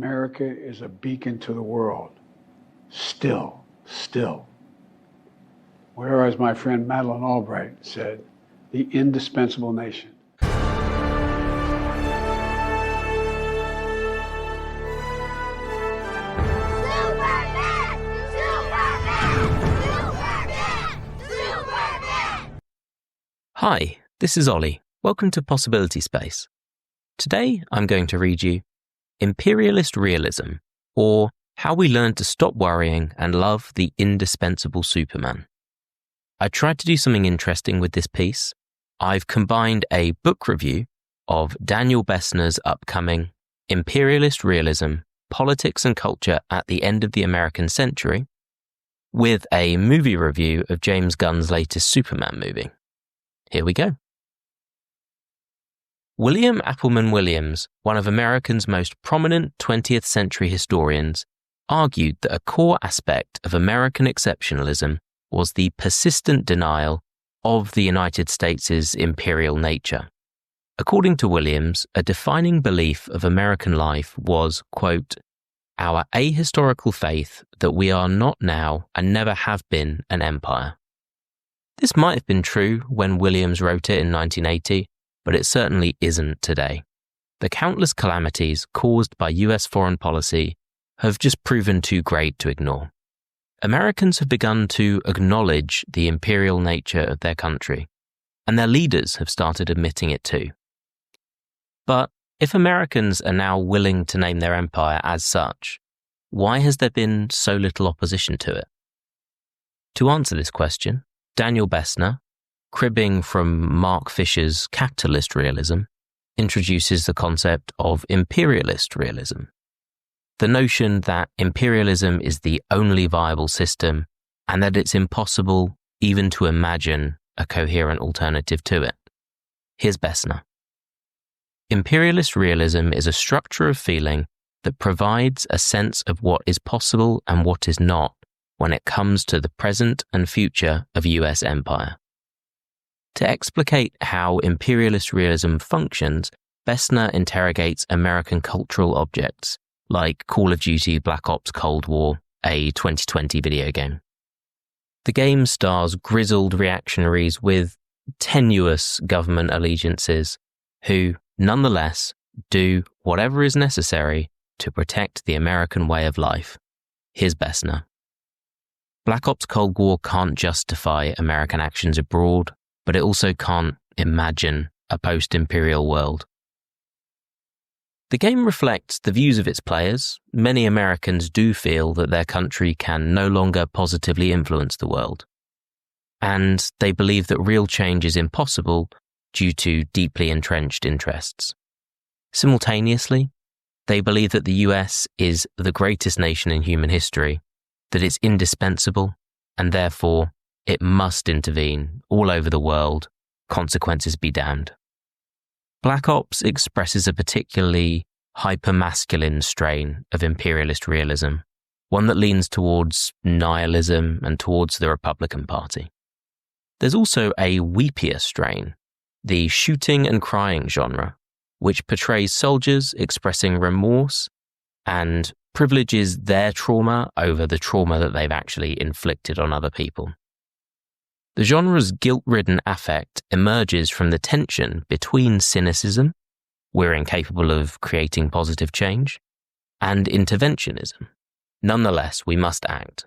America is a beacon to the world. Still. Whereas my friend Madeleine Albright said, the indispensable nation. Hi, this is Ollie. Welcome to Possibility Space. Today, I'm going to read you Imperialist Realism, or How We Learned to Stop Worrying and Love the Indispensable Superman. I tried to do something interesting with this piece. I've combined a book review of Daniel Bessner's upcoming Imperialist Realism, Politics and Culture at the End of the American Century with a movie review of James Gunn's latest Superman movie. Here we go. William Appleman Williams, one of America's most prominent 20th century historians, argued that a core aspect of American exceptionalism was the persistent denial of the United States' imperial nature. According to Williams, a defining belief of American life was, quote, our ahistorical faith that we are not now and never have been an empire. This might have been true when Williams wrote it in 1980, but it certainly isn't today. The countless calamities caused by US foreign policy have just proven too great to ignore. Americans have begun to acknowledge the imperial nature of their country, and their leaders have started admitting it too. But if Americans are now willing to name their empire as such, why has there been so little opposition to it? To answer this question, Daniel Bessner, cribbing from Mark Fisher's Capitalist Realism, introduces the concept of Imperialist Realism. The notion that imperialism is the only viable system and that it's impossible even to imagine a coherent alternative to it. Here's Bessner. Imperialist realism is a structure of feeling that provides a sense of what is possible and what is not when it comes to the present and future of US empire. To explicate how imperialist realism functions, Bessner interrogates American cultural objects like Call of Duty Black Ops Cold War, a 2020 video game. The game stars grizzled reactionaries with tenuous government allegiances who, nonetheless, do whatever is necessary to protect the American way of life. Here's Bessner. Black Ops Cold War can't justify American actions abroad, but it also can't imagine a post-imperial world. The game reflects the views of its players. Many Americans do feel that their country can no longer positively influence the world, and they believe that real change is impossible due to deeply entrenched interests. Simultaneously, they believe that the US is the greatest nation in human history, that it's indispensable, and therefore it must intervene all over the world, consequences be damned. Black Ops expresses a particularly hyper-masculine strain of imperialist realism, one that leans towards nihilism and towards the Republican Party. There's also a weepier strain, the shooting and crying genre, which portrays soldiers expressing remorse and privileges their trauma over the trauma that they've actually inflicted on other people. The genre's guilt-ridden affect emerges from the tension between cynicism, we're incapable of creating positive change, and interventionism. Nonetheless, we must act.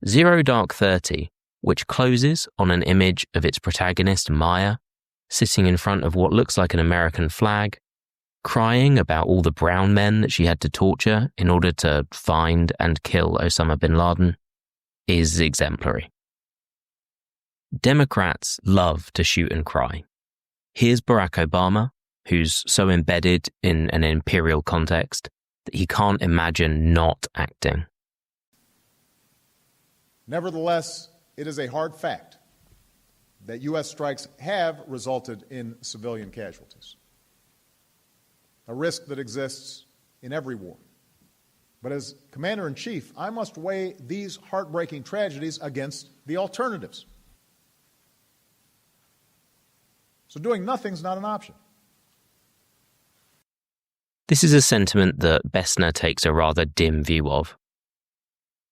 Zero Dark 30, which closes on an image of its protagonist, Maya, sitting in front of what looks like an American flag, crying about all the brown men that she had to torture in order to find and kill Osama bin Laden, is exemplary. Democrats love to shoot and cry. Here's Barack Obama, who's so embedded in an imperial context that he can't imagine not acting. Nevertheless, it is a hard fact that U.S. strikes have resulted in civilian casualties, a risk that exists in every war. But as Commander-in-Chief, I must weigh these heartbreaking tragedies against the alternatives. So doing nothing's not an option. This is a sentiment that Bessner takes a rather dim view of.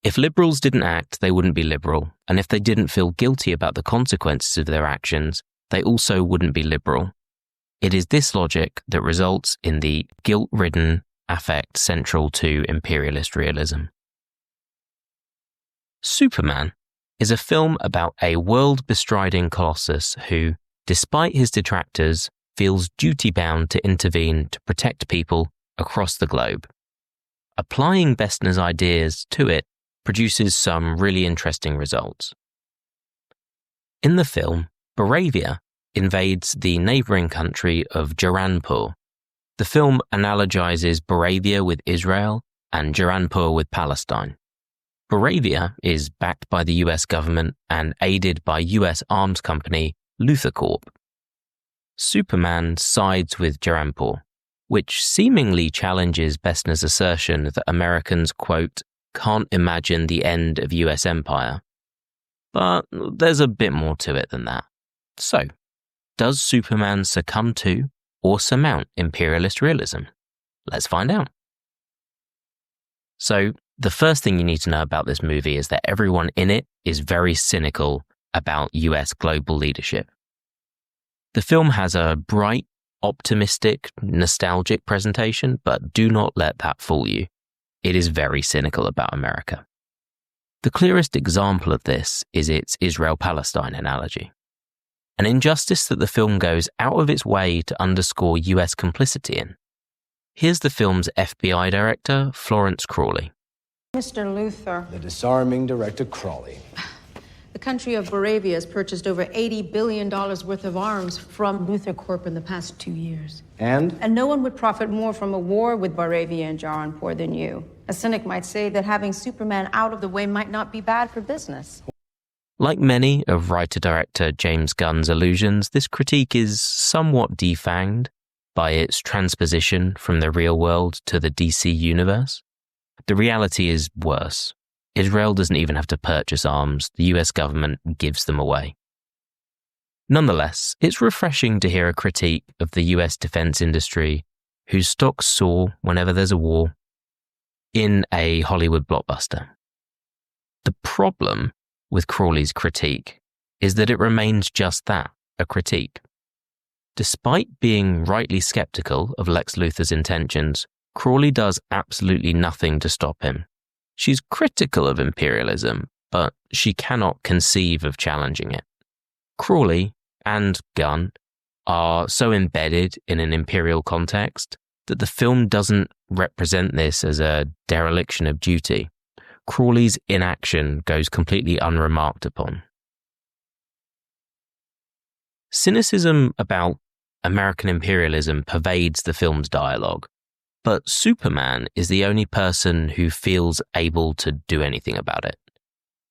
If liberals didn't act, they wouldn't be liberal, and if they didn't feel guilty about the consequences of their actions, they also wouldn't be liberal. It is this logic that results in the guilt-ridden affect central to imperialist realism. Superman is a film about a world-bestriding colossus who, despite his detractors, feels duty-bound to intervene to protect people across the globe. Applying Bessner's ideas to it produces some really interesting results. In the film, Boravia invades the neighbouring country of Jaranpur. The film analogizes Boravia with Israel and Jaranpur with Palestine. Boravia is backed by the US government and aided by US arms company Luthor Corp. Superman sides with Jaranpur, which seemingly challenges Bessner's assertion that Americans, quote, can't imagine the end of US empire. But there's a bit more to it than that. So, does Superman succumb to or surmount imperialist realism? Let's find out. So, the first thing you need to know about this movie is that everyone in it is very cynical about US global leadership. The film has a bright, optimistic, nostalgic presentation, but do not let that fool you. It is very cynical about America. The clearest example of this is its Israel-Palestine analogy, an injustice that the film goes out of its way to underscore US complicity in. Here's the film's FBI director, Florence Crawley. Mr. Luthor. The disarming Director Crawley. The country of Boravia has purchased over $80 billion worth of arms from Luthor Corp in the past 2 years. And no one would profit more from a war with Boravia and Jaranpur than you. A cynic might say that having Superman out of the way might not be bad for business. Like many of writer-director James Gunn's allusions, this critique is somewhat defanged by its transposition from the real world to the DC universe. The reality is worse. Israel doesn't even have to purchase arms. The US government gives them away. Nonetheless, it's refreshing to hear a critique of the US defense industry whose stocks soar whenever there's a war in a Hollywood blockbuster. The problem with Crawley's critique is that it remains just that, a critique. Despite being rightly skeptical of Lex Luthor's intentions, Crawley does absolutely nothing to stop him. She's critical of imperialism, but she cannot conceive of challenging it. Crawley and Gunn are so embedded in an imperial context that the film doesn't represent this as a dereliction of duty. Crawley's inaction goes completely unremarked upon. Cynicism about American imperialism pervades the film's dialogue, but Superman is the only person who feels able to do anything about it.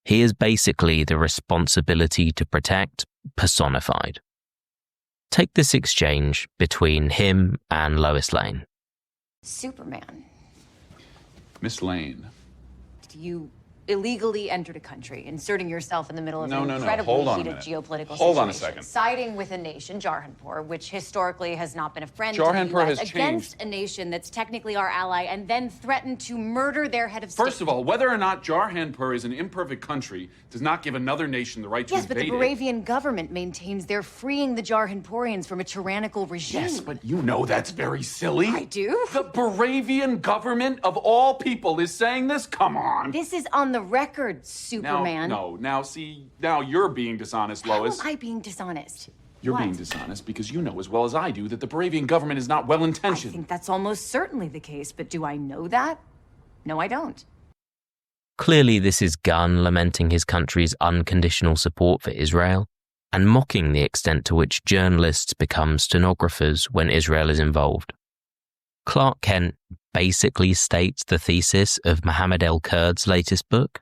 He is basically the responsibility to protect personified. Take this exchange between him and Lois Lane. Superman, Miss Lane. you illegally entered a country, inserting yourself in the middle of an No. incredibly Hold on a heated minute. geopolitical Hold on a situation, second. siding with a nation, Jaranpur, which historically has not been a friend Jaranpur to the US, has against changed. a nation that's technically our ally, and then threatened to murder their head of state. First of all, whether or not Jaranpur is an imperfect country does not give another nation the right to Yes, but the invade it. Boravian government maintains they're freeing the Jaranpurians from a tyrannical regime. Yes, but you know that's very silly. I do? The Boravian government of all people is saying this? Come on. This is on the record, Superman. Now you're being dishonest, Lois. How am I being dishonest? You're What? being dishonest because you know as well as I do that the Boravian government is not well-intentioned. I think that's almost certainly the case, but do I know that? No, I don't. Clearly, this is Gunn lamenting his country's unconditional support for Israel and mocking the extent to which journalists become stenographers when Israel is involved. Clark Kent basically states the thesis of Mohammed El Kurd's latest book.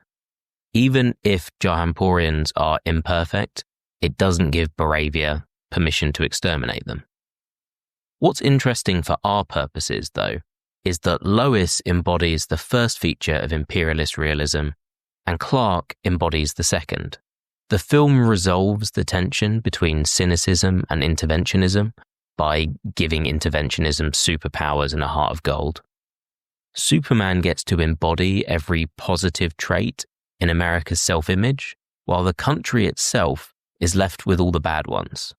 Even if Jahanpurians are imperfect, it doesn't give Boravia permission to exterminate them. What's interesting for our purposes, though, is that Lois embodies the first feature of imperialist realism, and Clark embodies the second. The film resolves the tension between cynicism and interventionism by giving interventionism superpowers and a heart of gold. Superman gets to embody every positive trait in America's self-image, while the country itself is left with all the bad ones.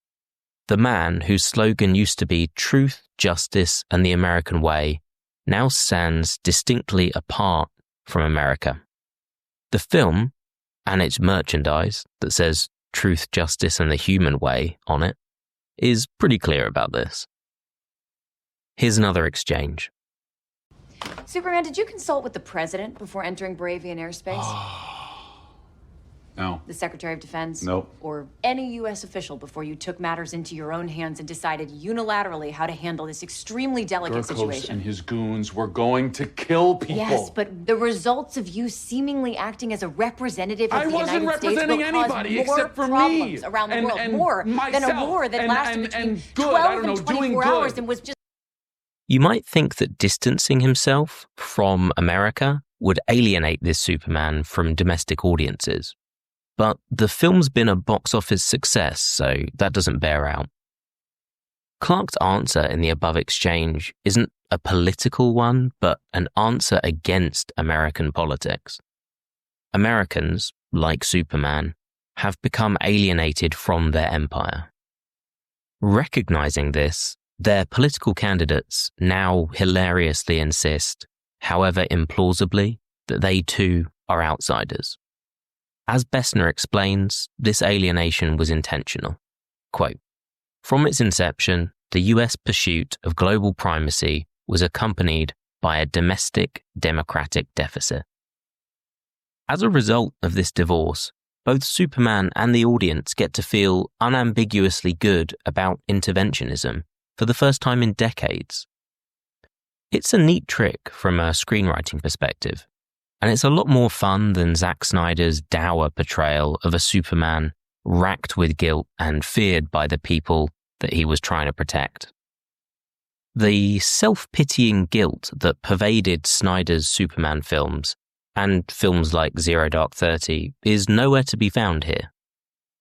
The man whose slogan used to be truth, justice, and the American way now stands distinctly apart from America. The film, and its merchandise that says truth, justice, and the human way on it, is pretty clear about this. Here's another exchange. Superman, did you consult with the president before entering Baravian airspace? No. The Secretary of Defense? Nope. Or any U.S. official before you took matters into your own hands and decided unilaterally how to handle this extremely delicate Gurkos situation? and his goons were going to kill people. Yes, but the results of you seemingly acting as a representative of I the wasn't United States will representing anybody cause more except for me problems around the world, and more myself, than a war that and- lasted and between good, 12 I don't know, and doing 24 good. hours and was just... You might think that distancing himself from America would alienate this Superman from domestic audiences. But the film's been a box office success, so that doesn't bear out. Clark's answer in the above exchange isn't a political one, but an answer against American politics. Americans, like Superman, have become alienated from their empire. Recognizing this, their political candidates now hilariously insist, however implausibly, that they too are outsiders. As Bessner explains, this alienation was intentional. Quote, "From its inception, the US pursuit of global primacy was accompanied by a domestic democratic deficit. As a result of this divorce, both Superman and the audience get to feel unambiguously good about interventionism for the first time in decades. It's a neat trick from a screenwriting perspective, and it's a lot more fun than Zack Snyder's dour portrayal of a Superman racked with guilt and feared by the people that he was trying to protect. The self-pitying guilt that pervaded Snyder's Superman films, and films like Zero Dark 30, is nowhere to be found here.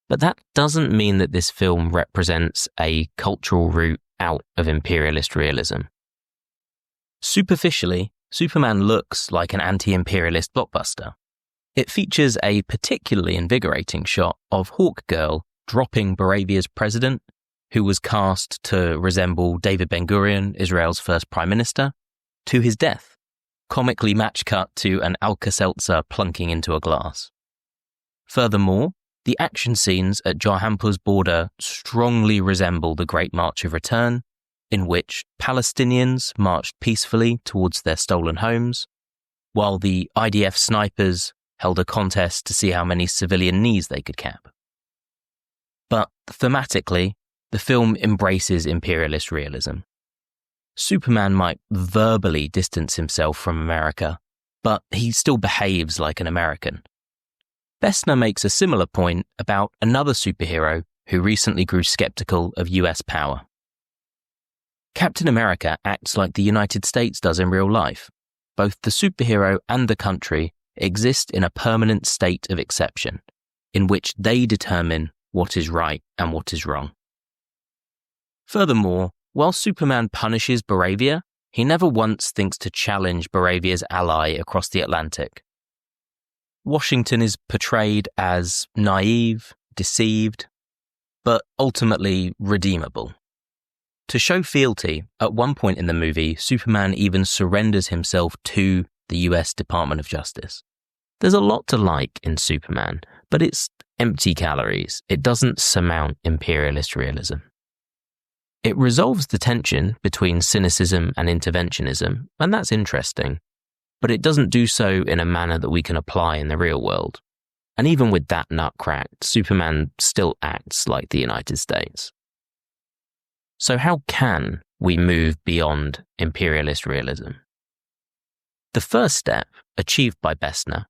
But that doesn't mean that this film represents a cultural route out of imperialist realism. Superficially, Superman looks like an anti-imperialist blockbuster. It features a particularly invigorating shot of Hawkgirl dropping Baravia's president, who was cast to resemble David Ben-Gurion, Israel's first prime minister, to his death, comically match cut to an Alka-Seltzer plunking into a glass. Furthermore, the action scenes at Jarhampour's border strongly resemble the Great March of Return, in which Palestinians marched peacefully towards their stolen homes, while the IDF snipers held a contest to see how many civilian knees they could cap. But thematically, the film embraces imperialist realism. Superman might verbally distance himself from America, but he still behaves like an American. Bessner makes a similar point about another superhero who recently grew skeptical of US power. Captain America acts like the United States does in real life. Both the superhero and the country exist in a permanent state of exception, in which they determine what is right and what is wrong. Furthermore, while Superman punishes Baravia, he never once thinks to challenge Baravia's ally across the Atlantic. Washington is portrayed as naive, deceived, but ultimately redeemable. To show fealty, at one point in the movie, Superman even surrenders himself to the US Department of Justice. There's a lot to like in Superman, but it's empty calories. It doesn't surmount imperialist realism. It resolves the tension between cynicism and interventionism, and that's interesting, but it doesn't do so in a manner that we can apply in the real world. And even with that nut cracked, Superman still acts like the United States. So how can we move beyond imperialist realism? The first step, achieved by Bessner,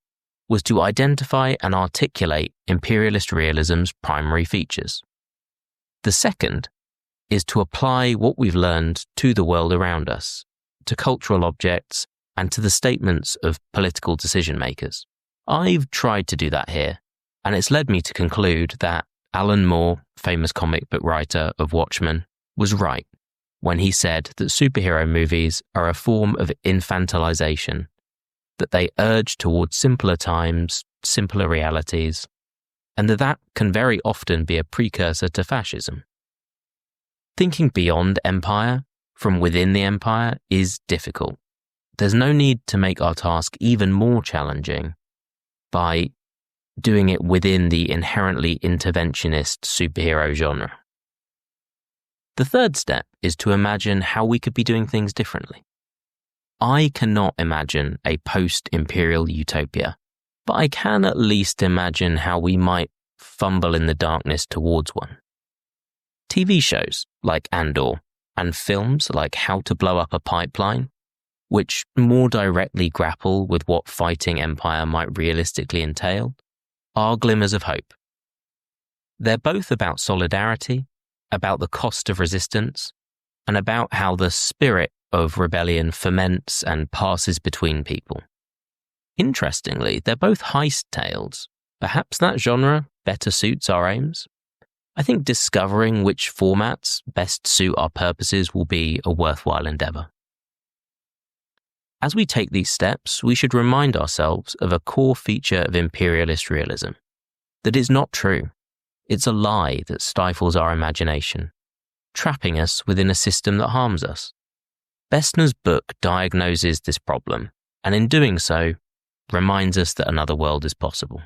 was to identify and articulate imperialist realism's primary features. The second is to apply what we've learned to the world around us, to cultural objects, and to the statements of political decision makers. I've tried to do that here, and it's led me to conclude that Alan Moore, famous comic book writer of Watchmen, was right. when he said that superhero movies are a form of infantilization, that they urge towards simpler times, simpler realities, and that can very often be a precursor to fascism. Thinking beyond empire, from within the empire, is difficult. There's no need to make our task even more challenging by doing it within the inherently interventionist superhero genre. The third step is to imagine how we could be doing things differently. I cannot imagine a post-imperial utopia, but I can at least imagine how we might fumble in the darkness towards one. TV shows like Andor and films like How to Blow Up a Pipeline, which more directly grapple with what fighting empire might realistically entail, are glimmers of hope. They're both about solidarity, about the cost of resistance, and about how the spirit of rebellion ferments and passes between people. Interestingly, they're both heist tales. Perhaps that genre better suits our aims. I think discovering which formats best suit our purposes will be a worthwhile endeavor. As we take these steps, we should remind ourselves of a core feature of imperialist realism, that it's not true. It's a lie that stifles our imagination, trapping us within a system that harms us. Bessner's book diagnoses this problem, and in doing so, reminds us that another world is possible.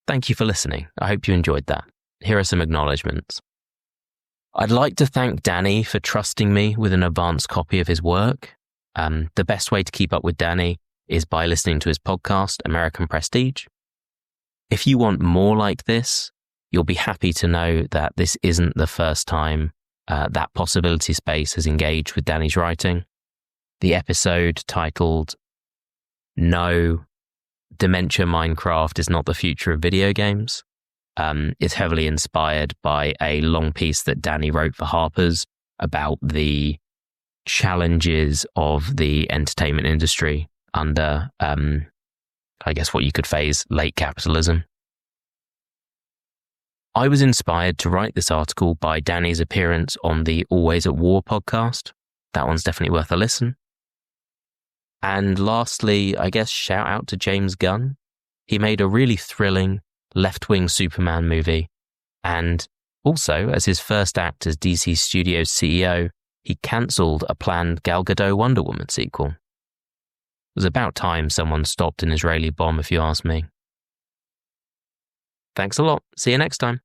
Thank you for listening. I hope you enjoyed that. Here are some acknowledgements. I'd like to thank Danny for trusting me with an advanced copy of his work. The best way to keep up with Danny is by listening to his podcast, American Prestige. If you want more like this, you'll be happy to know that this isn't the first time that Possibility Space has engaged with Danny's writing. The episode titled No, Dementia Minecraft is Not the Future of Video Games is heavily inspired by a long piece that Danny wrote for Harper's about the challenges of the entertainment industry under, I guess what you could phrase, late capitalism. I was inspired to write this article by Danny's appearance on the Always at War podcast. That one's definitely worth a listen. And lastly, I guess shout out to James Gunn. He made a really thrilling left-wing Superman movie. And also, as his first act as DC Studios CEO, he cancelled a planned Gal Gadot Wonder Woman sequel. It was about time someone stopped an Israeli bomb, if you ask me. Thanks a lot. See you next time.